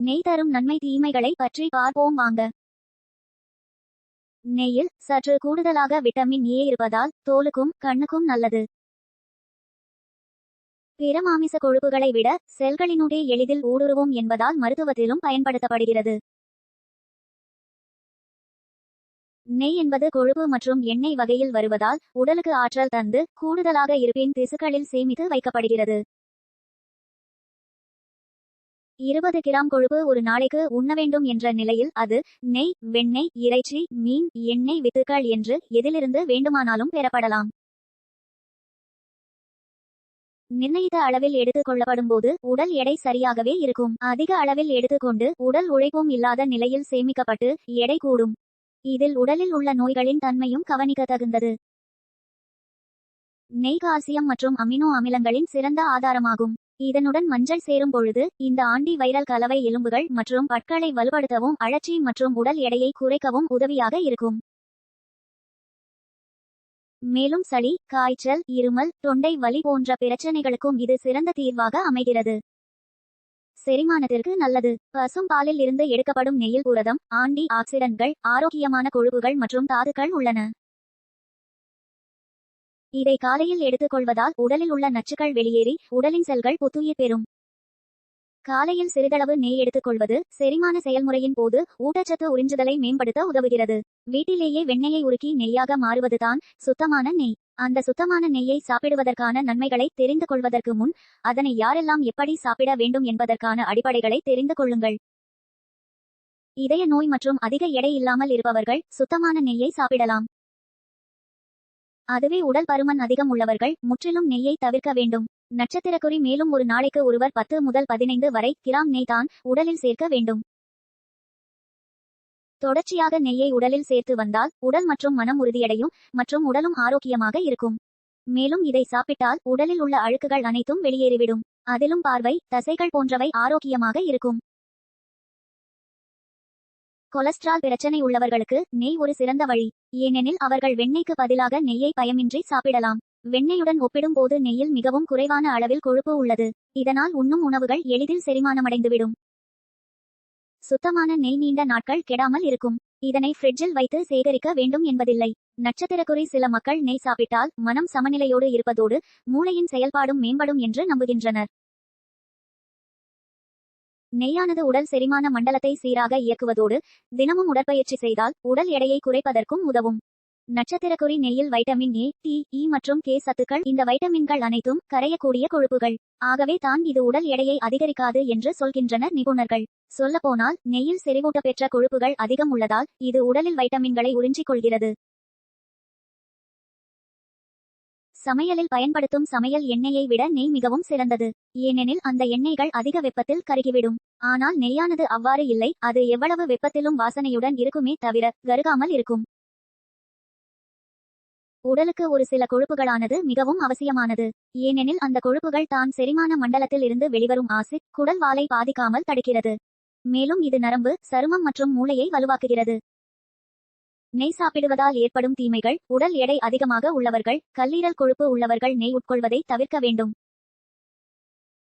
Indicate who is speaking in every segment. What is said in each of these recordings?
Speaker 1: நெய் தரும் நன்மை தீமைகளை பற்றி பார்ப்போம் வாங்க. நெய்யில் சற்று கூடுதலாக விட்டமின் ஏ இருப்பதால் தோலுக்கும் கண்ணுக்கும் நல்லது. பிற மாமிச கொழுப்புகளை விட செல்களினுடைய எளிதில் ஊடுருவும் என்பதால் மருத்துவத்திலும் பயன்படுத்தப்படுகிறது. நெய் என்பது கொழுப்பு மற்றும் எண்ணெய் வகையில் வருவதால் உடலுக்கு ஆற்றல் தந்து கூடுதலாக இருப்பின் திசுக்களில் சேமித்து வைக்கப்படுகிறது. 20 கிராம் கொழுப்பு ஒரு நாளைக்கு உண்ண வேண்டும் என்ற நிலையில் அது நெய், வெண்ணெய், இறைச்சி, மீன், எண்ணெய் வித்துக்கள் என்று எதிலிருந்து வேண்டுமானாலும் பெறப்படலாம். நிர்ணயித்த அளவில் எடுத்துக் கொள்ளப்படும் போது உடல் எடை சரியாகவே இருக்கும். அதிக அளவில் எடுத்துக்கொண்டு உடல் உழைப்பும் இல்லாத நிலையில் சேமிக்கப்பட்டு எடை கூடும். இதில் உடலில் உள்ள நோய்களின் தன்மையும் கவனிக்க தகுந்தது. நெய் கால்சியம் மற்றும் அமினோ அமிலங்களின் சிறந்த ஆதாரமாகும். இதனுடன் மஞ்சள் சேரும் பொழுது இந்த ஆன்டி வைரல் கலவை எலும்புகள் மற்றும் பற்களை வலுப்படுத்தவும் அழற்சி மற்றும் உடல் எடையை குறைக்கவும் உதவியாக இருக்கும். மேலும் சளி, காய்ச்சல், இருமல், தொண்டை வலி போன்ற பிரச்சனைகளுக்கும் இது சிறந்த தீர்வாக அமைகிறது. செரிமானத்திற்கு நல்லது. பசும் பாலில் இருந்து எடுக்கப்படும் நெய்யில் புரதம், ஆன்டி ஆக்சிடன்ட்கள், ஆரோக்கியமான கொழுப்புகள் மற்றும் தாதுக்கள் உள்ளன. இதை காலையில் எடுத்துக்கொள்வதால் உடலில் உள்ள நச்சுக்கள் வெளியேறி உடலின் செல்கள் புத்துயிர் பெறும். காலையில் சிறிதளவு நெய் எடுத்துக்கொள்வது செரிமான செயல்முறையின் போது ஊட்டச்சத்து உறிஞ்சுதலை மேம்படுத்த உதவுகிறது. வீட்டிலேயே வெண்ணெயை உருக்கி நெய்யாக மாறுவதுதான் சுத்தமான நெய். அந்த சுத்தமான நெய்யை சாப்பிடுவதற்கான நன்மைகளை தெரிந்து கொள்வதற்கு முன் அதனை யாரெல்லாம் எப்படி சாப்பிட வேண்டும் என்பதற்கான அடிப்படைகளை தெரிந்து கொள்ளுங்கள். இதய நோய் மற்றும் அதிக எடை இல்லாமல் இருப்பவர்கள் சுத்தமான நெய்யை சாப்பிடலாம். அதுவே உடல் பருமன் அதிகம் உள்ளவர்கள் முற்றிலும் நெய்யை தவிர்க்க வேண்டும். நட்சத்திரக்குறி மேலும் ஒரு நாளைக்கு ஒருவர் 10 முதல் 15 வரை கிராம் நெய் தான் உடலில் சேர்க்க வேண்டும். தொடர்ச்சியாக நெய்யை உடலில் சேர்த்து வந்தால் உடல் மற்றும் மனம் உறுதியடையும் மற்றும் உடலும் ஆரோக்கியமாக இருக்கும். மேலும் இதை சாப்பிட்டால் உடலில் உள்ள அழுக்குகள் அனைத்தும் வெளியேறிவிடும். அதிலும் பார்வை, தசைகள் போன்றவை ஆரோக்கியமாக இருக்கும். கொலஸ்ட்ரால் பிரச்சனை உள்ளவர்களுக்கு நெய் ஒரு சிறந்த வழி. ஏனெனில் அவர்கள் வெண்ணெய்க்கு பதிலாக நெய்யை பயமின்றி சாப்பிடலாம். வெண்ணெயுடன் ஒப்பிடும் போது நெய்யில் மிகவும் குறைவான அளவில் கொழுப்பு உள்ளது. இதனால் உண்ணும் உணவுகள் எளிதில் செரிமானமடைந்துவிடும். சுத்தமான நெய் நீண்ட நாட்கள் கெடாமல் இருக்கும். இதனை ஃப்ரிட்ஜில் வைத்து சேகரிக்க வேண்டும் என்பதில்லை. நட்சத்திரக்குறி சில மக்கள் நெய் சாப்பிட்டால் மனம் சமநிலையோடு இருப்பதோடு மூளையின் செயல்பாடும் மேம்படும் என்று நம்புகின்றனர். நெய்யானது உடல் செரிமான மண்டலத்தை சீராக இயக்குவதோடு தினமும் உடற்பயிற்சி செய்தால் உடல் எடையை குறைப்பதற்கும் உதவும். நட்சத்திரக்குறி நெய்யில் வைட்டமின் ஏ, டி, இ மற்றும் கே சத்துக்கள். இந்த வைட்டமின்கள் அனைத்தும் கரையக்கூடிய கொழுப்புகள். ஆகவே தான் இது உடல் எடையை அதிகரிக்காது என்று சொல்கின்றனர் நிபுணர்கள். சொல்லப்போனால் நெய்யில் செறிவூட்ட பெற்ற கொழுப்புகள் அதிகம் உள்ளதால் இது உடலில் வைட்டமின்களை உறிஞ்சிக் கொள்கிறது. சமையலில் பயன்படுத்தும் சமையல் எண்ணெயை விட நெய் மிகவும் சிறந்தது. ஏனெனில் அந்த எண்ணெய்கள் அதிக வெப்பத்தில் கருகிவிடும். ஆனால் நெய்யானது அவ்வாறு இல்லை. அது எவ்வளவு வெப்பத்திலும் வாசனையுடன் இருக்குமே தவிர கருகாமல் இருக்கும். உடலுக்கு ஒரு சில கொழுப்புகளானது மிகவும் அவசியமானது. ஏனெனில் அந்த கொழுப்புகள் தான் செரிமான மண்டலத்தில் இருந்து வெளிவரும் ஆசிட், குடல் வாலை பாதிக்காமல் தடுக்கிறது. மேலும் இது நரம்பு, சருமம் மற்றும் மூளையை வலுவாக்குகிறது. நெய் சாப்பிடுவதால் ஏற்படும் தீமைகள்: உடல் எடை அதிகமாக உள்ளவர்கள், கல்லீரல் கொழுப்பு உள்ளவர்கள் நெய் உட்கொள்வதை தவிர்க்க வேண்டும்.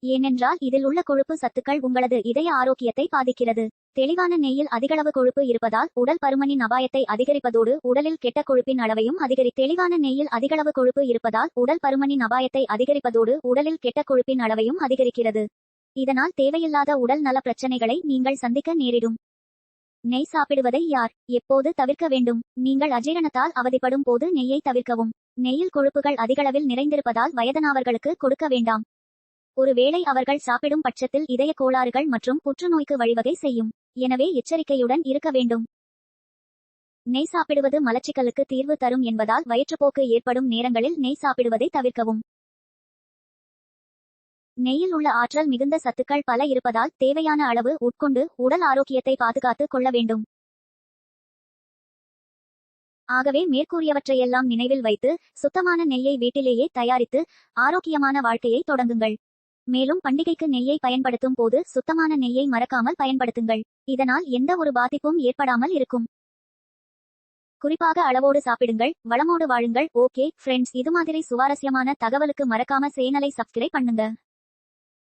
Speaker 1: ஏனென்றால் இதில் உள்ள கொழுப்பு சத்துக்கள் உங்களது இதய ஆரோக்கியத்தை பாதிக்கிறது. தெளிவான நெய்யில் அதிகளவு கொழுப்பு இருப்பதால் உடல் பருமனின் அபாயத்தை அதிகரிப்பதோடு உடலில் கெட்ட கொழுப்பின் அளவையும் தெளிவான நெய்யில் அதிகளவு கொழுப்பு இருப்பதால் உடல் பருமனின் அபாயத்தை அதிகரிப்பதோடு உடலில் கெட்ட கொழுப்பின் அளவையும் அதிகரிக்கிறது. இதனால் தேவையில்லாத உடல் நல பிரச்சனைகளை நீங்கள் சந்திக்க நேரிடும். நெய் சாப்பிடுவதை யார் எப்போது தவிர்க்க வேண்டும்? நீங்கள் அஜீரணத்தால் அவதிப்படும் போது நெய்யை தவிர்க்கவும். நெய்யில் கொழுப்புகள் அதிகளவில் நிறைந்திருப்பதால் வயதானவர்களுக்கு கொடுக்க வேண்டாம். ஒருவேளை அவர்கள் சாப்பிடும் பட்சத்தில் இதய கோளாறுகள் மற்றும் புற்றுநோய்க்கு வழிவகை செய்யும். எனவே எச்சரிக்கையுடன் இருக்க வேண்டும். நெய் சாப்பிடுவது மலச்சிக்கலுக்கு தீர்வு தரும் என்பதால் வயிற்றுப்போக்கு ஏற்படும் நேரங்களில் நெய் சாப்பிடுவதை தவிர்க்கவும். நெய்யில் உள்ள ஆற்றல் மிகுந்த சத்துக்கள் பல இருப்பதால் தேவையான அளவு உட்கொண்டு உடல் ஆரோக்கியத்தை பாதுகாத்து கொள்ள வேண்டும். ஆகவே மேற்கூறியவற்றையெல்லாம் நினைவில் வைத்து சுத்தமான நெய்யை வீட்டிலேயே தயாரித்து ஆரோக்கியமான வாழ்க்கையை தொடங்குங்கள். மேலும் பண்டிகைக்கு நெய்யை பயன்படுத்தும் போது சுத்தமான நெய்யை மறக்காமல் பயன்படுத்துங்கள். இதனால் எந்த ஒரு பாதிப்பும் ஏற்படாமல் இருக்கும். குறிப்பாக அளவோடு சாப்பிடுங்கள், வளமோடு வாழுங்கள். ஓகே ஃப்ரெண்ட்ஸ், இது மாதிரி சுவாரஸ்யமான தகவலுக்கு மறக்காம சேனலை சப்ஸ்கிரைப் பண்ணுங்க.